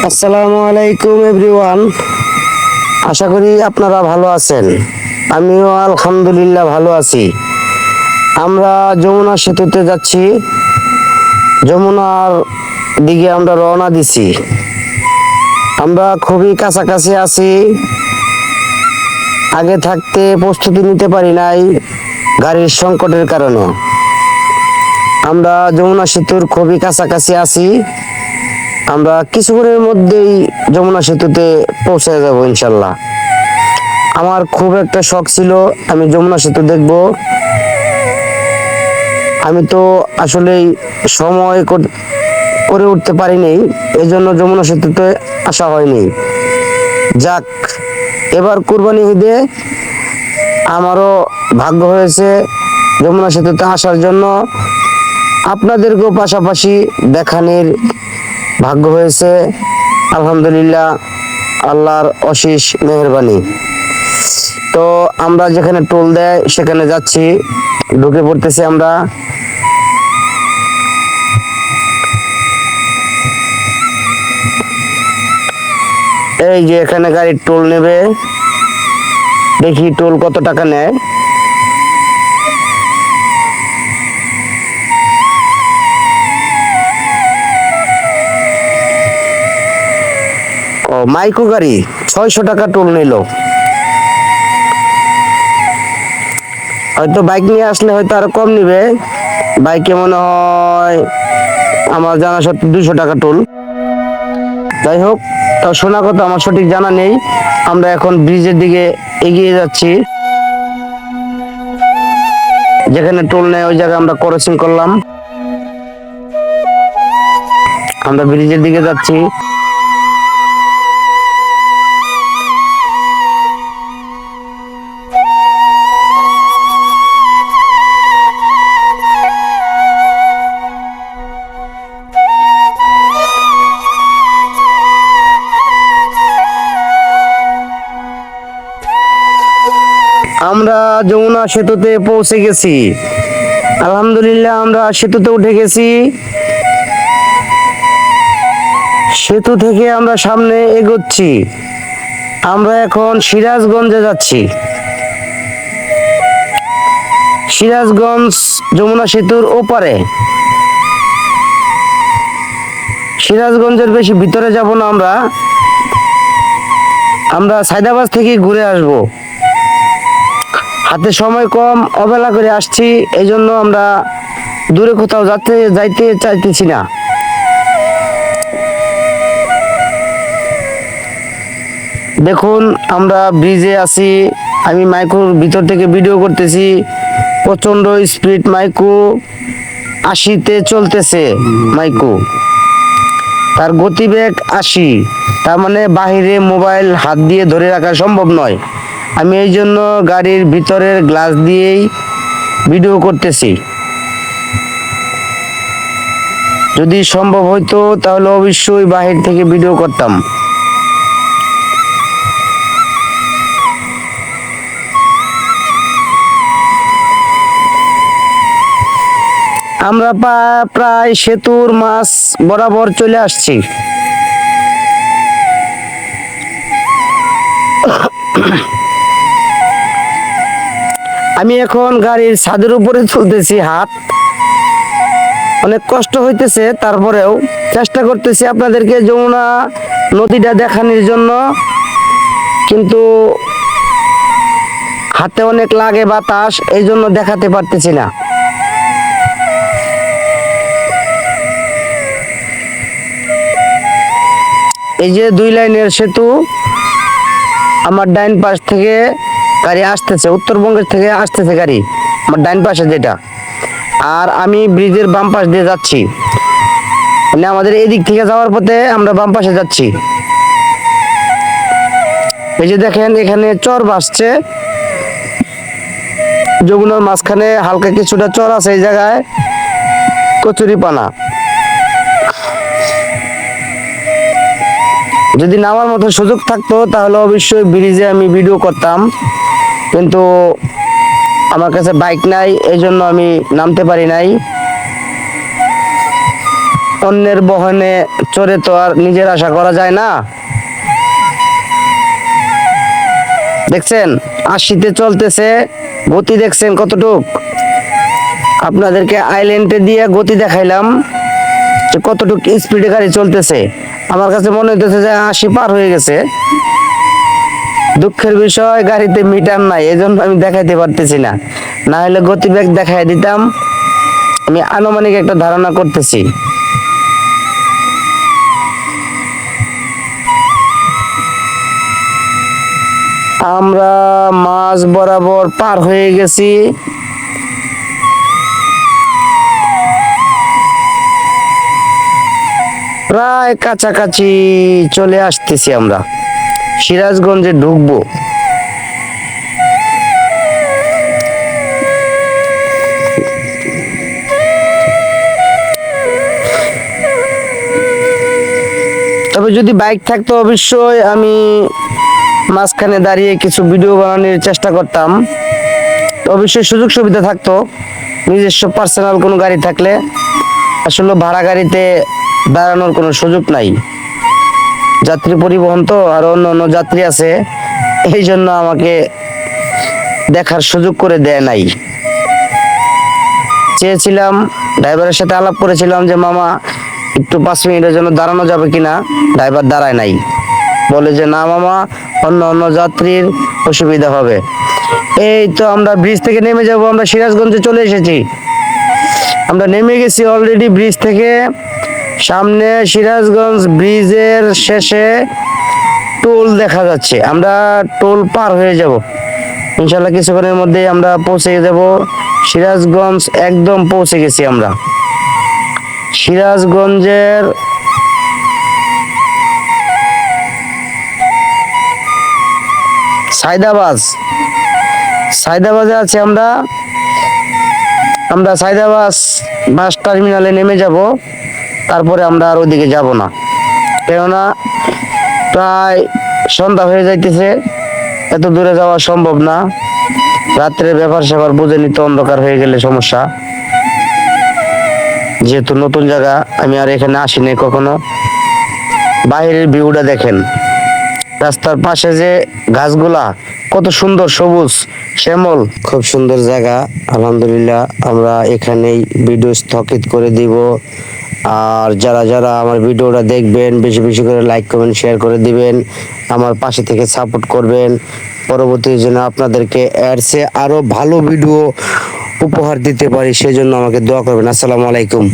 আসসালামু আলাইকুম এভরিওয়ান। আশা করি আপনারা ভালো আছেন। আমিও আলহামদুলিল্লাহ ভালো আছি। আমরা যমুনা সেতুতে যাচ্ছি। যমুনার দিকে আমরা রওনা দিছি। আমরা খুবই কাছাকাছি আছি। আগে থাকতে প্রস্তুতি নিতে পারি নাই গাড়ির সংকটের কারণে। আমরা যমুনা সেতুর খুবই কাছাকাছি আছি। আমরা কিছুক্ষণের মধ্যেই যমুনা সেতুতে পৌঁছে যাব ইনশাল্লাহ। আমার খুব একটা শখ ছিল আমি যমুনা সেতু দেখব। আমি তো আসলেই সময় করে উঠতে পারিনি, এই জন্য যমুনা সেতুতে আসা হয়নি। যাক, এবার কুরবানি ঈদে আমারও ভাগ্য হয়েছে যমুনা সেতুতে আসার জন্য। আপনাদেরকেও পাশাপাশি দেখানোর ভাগ্য হয়েছে। আলহামদুলিল্লাহ, আল্লাহর অশেষ মেহেরবানি। তো আমরা যেখানে টোল দেয় সেখানে যাচ্ছি, ঢুকে পড়তেছি আমরা। এই যে এখানে গাড়ির টোল নেবে, দেখি টোল কত টাকা নেয়। ও, মাইক্রো গাড়ি 600 টাকা টোল নিল। হয়তো বাইক নিয়ে আসলে হয়তো আরো কম নিবে। বাইকে মনে হয় আমার জানা সত্ত্বে 200 টাকা টোল। যাই হোক, তাও শোনা কথা আমার সঠিক জানা নেই। আমরা এখন ব্রিজের দিকে এগিয়ে যাচ্ছি। যেখানে টোল নেয় ওই জায়গায় আমরা ক্রসিং করলাম। আমরা ব্রিজের দিকে যাচ্ছি। আমরা যমুনা সেতুতে পৌঁছে গেছি। আলহামদুলিল্লাহ, আমরা সেতুতে উঠে গেছি। সেতু থেকে আমরা সামনে এগোচ্ছি। আমরা এখন সিরাজগঞ্জে যাচ্ছি। সিরাজগঞ্জ যমুনা সেতুর ওপারে। সিরাজগঞ্জের বেশি ভিতরে যাব না আমরা। আমরা সায়দাবাদ থেকে ঘুরে আসব। হাতে সময় কম, অবেলা করে আসছি, এই জন্য আমরা দূরে কোথাও যাইতে চাইতেছি না। দেখুন, আমরা ব্রিজে আছি। আমি মাইক্রোর ভিতর থেকে ভিডিও করতেছি। প্রচন্ড স্পিড মাইক্রো, 80-তে চলতেছে মাইক্রো। তার গতিবেগ 80। তার মানে বাহিরে মোবাইল হাত দিয়ে ধরে রাখা সম্ভব নয়। আমি এই জন্য গাড়ির ভিতরের গ্লাস দিয়েই ভিডিও করতেছি। যদি সম্ভব হইতো তাহলে অবশ্যই বাহির থেকে ভিডিও করতাম। আমরা প্রায় সেতুর মাঝ বরাবর চলে আসছি। আমি এখন গাড়ির ছাদের উপরে তুলতেছি হাত। অনেক কষ্ট হইতেছে, তারপরেও চেষ্টা করতেছি আপনাদেরকে যমুনা নদীটা দেখানোর জন্য। কিন্তু হাতে অনেক লাগে বাতাস, এই জন্য দেখাতে পারতেছি না। এই যে 2 লাইনের সেতু। আমার ডাইন পাশ থেকে গাড়ি আসতেছে, উত্তরবঙ্গের থেকে আসতেছে গাড়ি আমার ডাইন পাশে যেটা। আর আমি ব্রিজের বাম পাশ দিয়ে যাচ্ছি। মানে আমাদের এদিক থেকে যাওয়ার পথে আমরা বাম পাশে যাচ্ছি। এই যে দেখেন, এখানে চর ভাসছে। যমুনার মাঝখানে হালকা কিছুটা চর আছে, এই জায়গায় কচুরিপানা। যদি নামার মতো সুযোগ থাকতো তাহলে অবশ্যই ব্রিজে আমি ভিডিও করতাম, কিন্তু আমার কাছে বাইক নাই, এই জন্য আমি নামতে পারি নাই। অন্যের বহনে চড়ে তো আর নিজের আশা করা যায় না। দেখছেন 80-তে চলতেছে, গতি দেখছেন কতটুক। আপনাদেরকে আইল্যান্ডে দিয়ে গতি দেখাইলাম যে কতটুক স্পিডে গাড়ি চলতেছে। আমার কাছে মনে হইতেছে যে 80 পার হয়ে গেছে। দুঃখের বিষয় গাড়িতে মিটার নাই, এজন্য আমি দেখাইতে পারতেছি না, না হলে গতিবেগ দেখাই দিতাম। আমি আনুমানিক একটা ধারণা করতেছি। আমরা মাঝ বরাবর পার হয়ে গেছি। প্রায় কাছাকাছি চলে আসতেছি, আমরা সিরাজগঞ্জে ঢুকবো। তবে যদি বাইক থাকতো অবশ্যই আমি মাঝখানে দাঁড়িয়ে কিছু ভিডিও বানানোর চেষ্টা করতাম। অবশ্যই সুযোগ সুবিধা থাকতো। নিজস্ব পার্সোনাল কোনো গাড়ি থাকলে আসলে ভাড়া গাড়িতে দাঁড়ানোর কোনো সুযোগ নাই। যাত্রী পরিবহন তো আর অন্য অন্য যাত্রী আছে, এই জন্য আমাকে দেখার সুযোগ করে দেয় নাই। চেয়েছিলাম, ড্রাইভারের সাথে আলাপ করেছিলাম যে মামা একটু 5 মিনিটের জন্য দাঁড়ানো যাবে কিনা। ড্রাইভার দাঁড়ায় নাই, বলে যে না মামা, অন্য অন্য যাত্রীর অসুবিধা হবে। এই তো আমরা ব্রিজ থেকে নেমে যাব, আমরা সিরাজগঞ্জে চলে এসেছি। আমরা নেমে গেছি অলরেডি ব্রিজ থেকে। সামনে সিরাজগঞ্জ ব্রিজের শেষে টোল দেখা যাচ্ছে, আমরা টোল পার হয়ে যাব ইনশাল্লাহ। কিছুক্ষণের মধ্যেই আমরা পৌঁছে যাব সিরাজগঞ্জ। একদম পৌঁছে গেছি আমরা সিরাজগঞ্জের সায়দাবাজে আছি আমরা। সায়দাবাজ বাস টার্মিনালে নেমে যাব, তারপরে আমরা আর ওইদিকে যাব না, কেননা প্রায় সন্ধ্যা হয়ে যাইতেছে, এত দূরে যাওয়া সম্ভব না। রাত্রের ব্যাপার স্যাপার বুঝে নিতে, অন্ধকার হয়ে গেলে সমস্যা। যেহেতু নতুন জায়গা, আমি আর এখানে আসিনি কখনো। বাইরের ভিউটা দেখেন, রাস্তার পাশে যে গাছগুলা কত সুন্দর, সবুজ শ্যামল, খুব সুন্দর জায়গা। আলহামদুলিল্লাহ, আমরা এখানেই ভিডিও স্থগিত করে দিব। আর যারা যারা আমার ভিডিওটা দেখবেন, বেশি বেশি করে লাইক কমেন্ট শেয়ার করে দিবেন, আমার পাশে থেকে সাপোর্ট করবেন। পরবর্তী যেন আপনাদেরকে এর চেয়ে আরো ভালো ভিডিও উপহার দিতে পারি, সেজন্য আমাকে দোয়া করবেন। আসসালামু আলাইকুম।